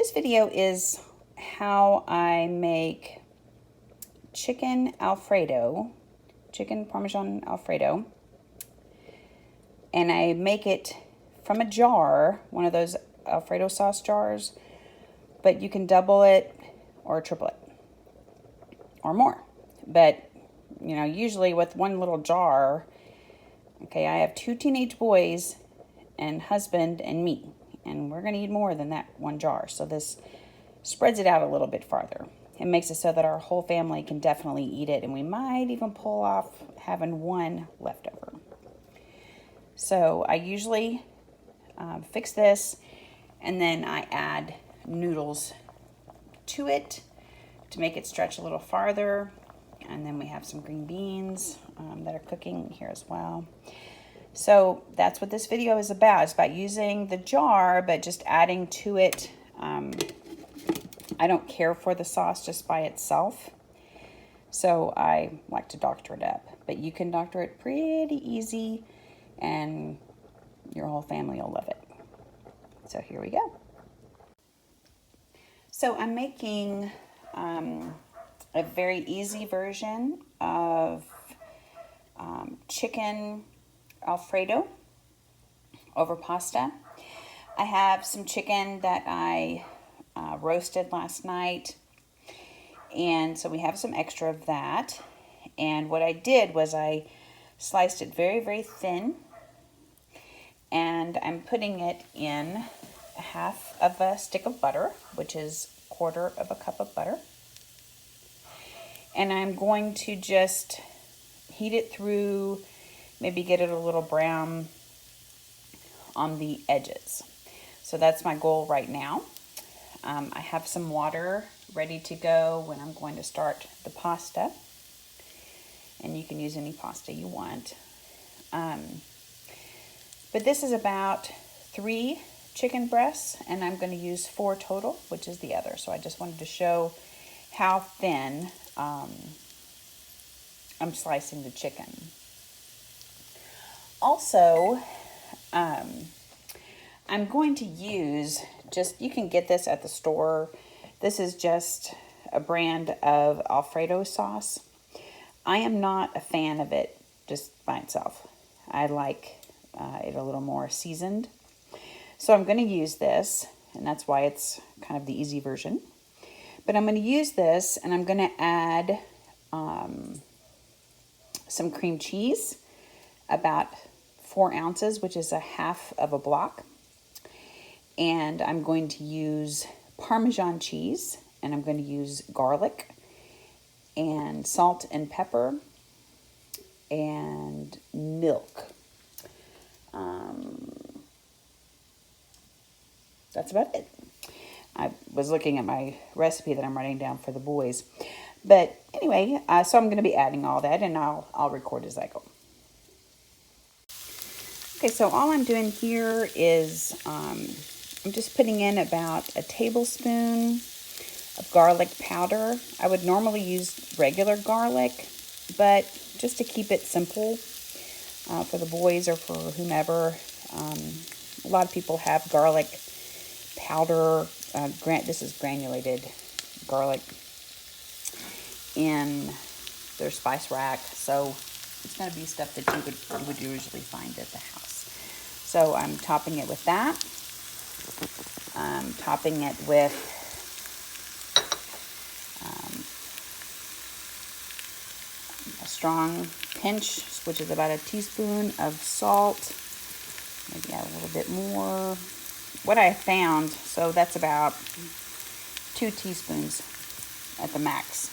this video is how I make chicken Alfredo, chicken Parmesan Alfredo, and I make it from a jar, one of those Alfredo sauce jars, but you can double it or triple it or more. But, you know, usually with one little jar, okay, I have 2 teenage boys and husband and me, and we're going to eat more than that one jar. So this spreads it out a little bit farther. It makes it so that our whole family can definitely eat it, and we might even pull off having one leftover. So I usually fix this, and then I add noodles to it to make it stretch a little farther. And then we have some green beans that are cooking here as well. So that's what this video is about. It's about using the jar, but just adding to it. I don't care for the sauce just by itself, so I like to doctor it up. But you can doctor it pretty easy, and your whole family will love it. So here we go. So I'm making a very easy version of chicken Alfredo over pasta. I have some chicken that I roasted last night, and so we have some extra of that. And what I did was I sliced it very, very thin, and I'm putting it in half of a stick of butter, which is 1/4 of a cup of butter. And I'm going to just heat it through, maybe get it a little brown on the edges. So that's my goal right now. I have some water ready to go when I'm going to start the pasta. And you can use any pasta you want. But this is about 3 chicken breasts, and I'm going to use 4 total, which is the other. So I just wanted to show how thin I'm slicing the chicken. Also, I'm going to use you can get this at the store. This is just a brand of Alfredo sauce. I am not a fan of it just by itself. I like it a little more seasoned. So I'm going to use this, and that's why it's kind of the easy version. But I'm going to use this, and I'm going to add some cream cheese, about 4 ounces, which is a half of a block. And I'm going to use Parmesan cheese, and I'm going to use garlic and salt and pepper and milk. That's about it. I was looking at my recipe that I'm writing down for the boys. But anyway, so I'm going to be adding all that, and I'll record as I go. Okay, so all I'm doing here is I'm just putting in about a tablespoon of garlic powder. I would normally use regular garlic, but just to keep it simple for the boys or for whomever, a lot of people have garlic powder. This is granulated garlic in their spice rack, so it's going to be stuff that you would usually find at the house. So I'm topping it with that. I'm topping it with a strong pinch, which is about a teaspoon of salt. Maybe add a little bit more. What I found, so that's about 2 teaspoons at the max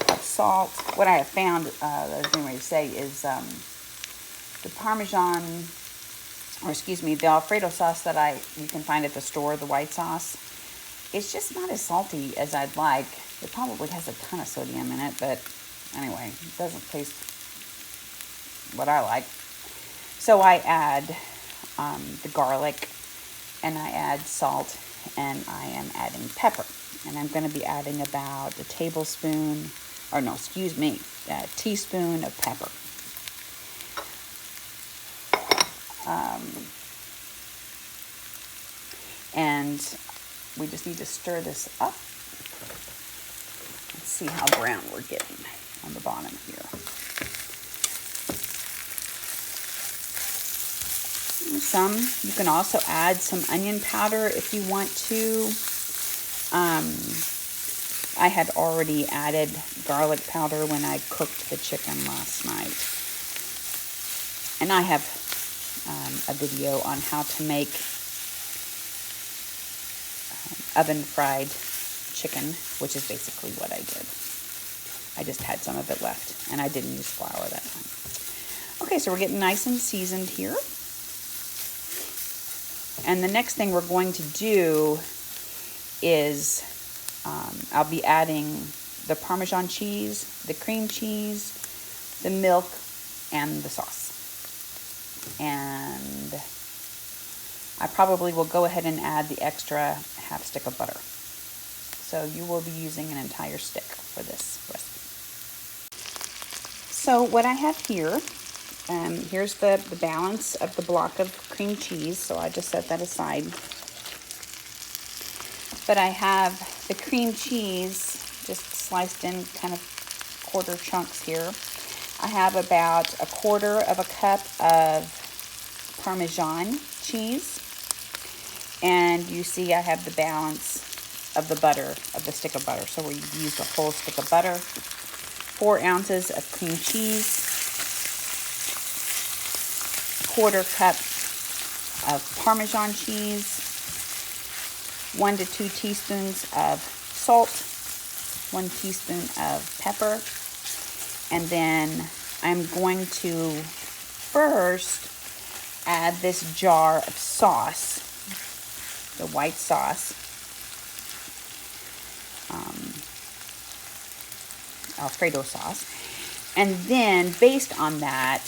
of salt. What I have found, the thing to say is the Parmesan, or excuse me, the Alfredo sauce that you can find at the store, the white sauce, it's just not as salty as I'd like. It probably has a ton of sodium in it, but anyway, it doesn't taste what I like. So I add the garlic, and I add salt, and I am adding pepper. And I'm going to be adding about a teaspoon of pepper. And we just need to stir this up. Let's see how brown we're getting on the bottom here. You can also add some onion powder if you want to. I had already added garlic powder when I cooked the chicken last night. And I have a video on how to make oven fried chicken, which is basically what I did. I just had some of it left, and I didn't use flour that time. Okay, so we're getting nice and seasoned here. And the next thing we're going to do is I'll be adding the Parmesan cheese, the cream cheese, the milk, and the sauce. And I probably will go ahead and add the extra half stick of butter. So you will be using an entire stick for this recipe. So what I have here, here's the balance of the block of cream cheese. So I just set that aside. But I have the cream cheese just sliced in kind of quarter chunks here. I have about 1/4 cup of Parmesan cheese. And you see I have the balance of the butter, of the stick of butter. So we used a whole stick of butter, 4 ounces of cream cheese, 1/4 cup of Parmesan cheese, 1 to 2 teaspoons of salt, 1 teaspoon of pepper, and then I'm going to first add this jar of sauce, the white sauce, Alfredo sauce, and then based on that,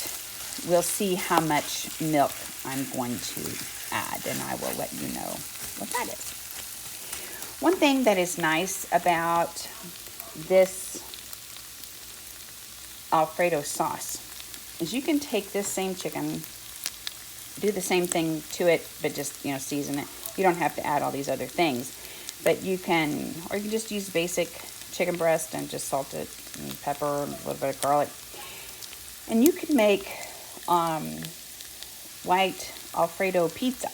we'll see how much milk I'm going to add, and I will let you know what that is. One thing that is nice about this Alfredo sauce is you can take this same chicken, do the same thing to it, but just, season it. You don't have to add all these other things, but you can just use basic chicken breast and just salt it and pepper and a little bit of garlic. And you can make white Alfredo pizza.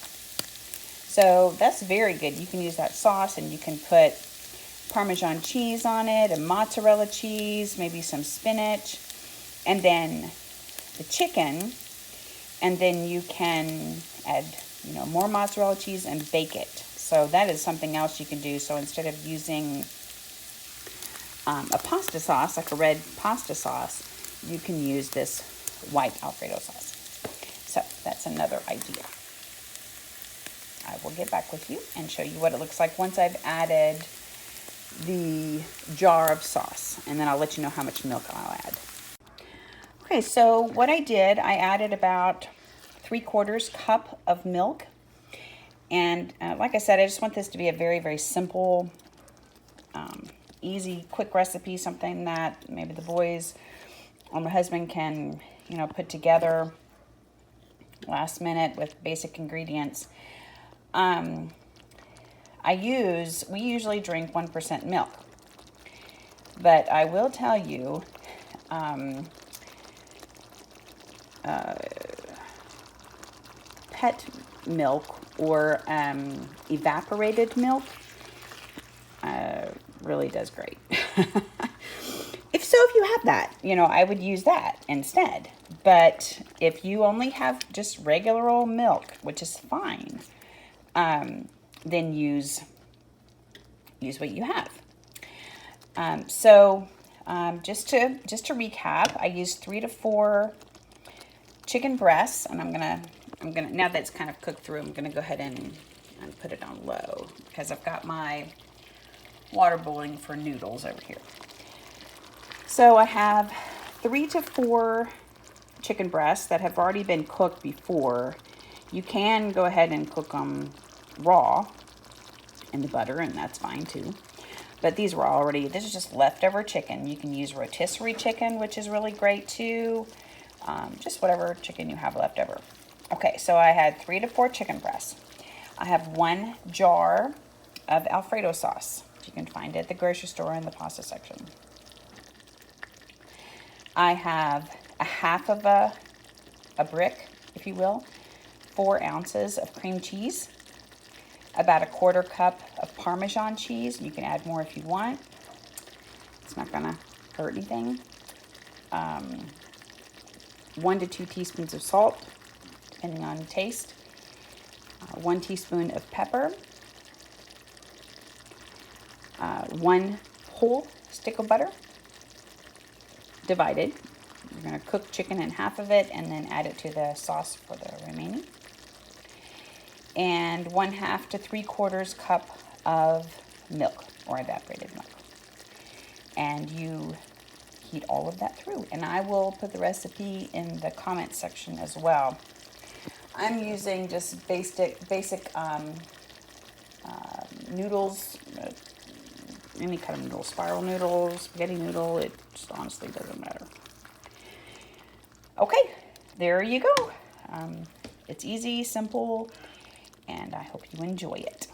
So that's very good. You can use that sauce and you can put Parmesan cheese on it and mozzarella cheese, maybe some spinach, and then the chicken, and then you can add, more mozzarella cheese and bake it. So that is something else you can do. So instead of using a pasta sauce, like a red pasta sauce, you can use this white Alfredo sauce. So that's another idea. I will get back with you and show you what it looks like once I've added the jar of sauce, and then I'll let you know how much milk I'll add. Okay, so what I did, I added about 3/4 cup of milk, and like I said, I just want this to be a very, very simple, easy, quick recipe, something that maybe the boys or my husband can, put together last minute with basic ingredients. We usually drink 1% milk, but I will tell you, pet milk or evaporated milk really does great. If you have that, I would use that instead. But if you only have just regular old milk, which is fine, then use what you have. Just to recap, I used 3 to 4 chicken breasts, and I'm gonna now that it's kind of cooked through, I'm gonna go ahead and put it on low because I've got my water boiling for noodles over here. So I have 3 to 4 chicken breasts that have already been cooked before. You can go ahead and cook them raw in the butter, and that's fine too. But this is just leftover chicken. You can use rotisserie chicken, which is really great too. Just whatever chicken you have left over. Okay, so I had 3 to 4 chicken breasts. I have 1 jar of Alfredo sauce. You can find it at the grocery store in the pasta section. I have a half of a brick, if you will, 4 ounces of cream cheese, about a 1/4 cup of Parmesan cheese. You can add more if you want. It's not gonna hurt anything. 1 to 2 teaspoons of salt, depending on taste. 1 teaspoon of pepper. 1 whole stick of butter, divided. You're gonna cook chicken in half of it and then add it to the sauce for the remaining. And 1/2 to 3/4 cup of milk or evaporated milk. And you heat all of that through. And I will put the recipe in the comment section as well. I'm using just basic noodles, any kind of noodle, spiral noodles, spaghetti noodle. It just honestly doesn't matter. Okay, there you go. It's easy, simple, and I hope you enjoy it.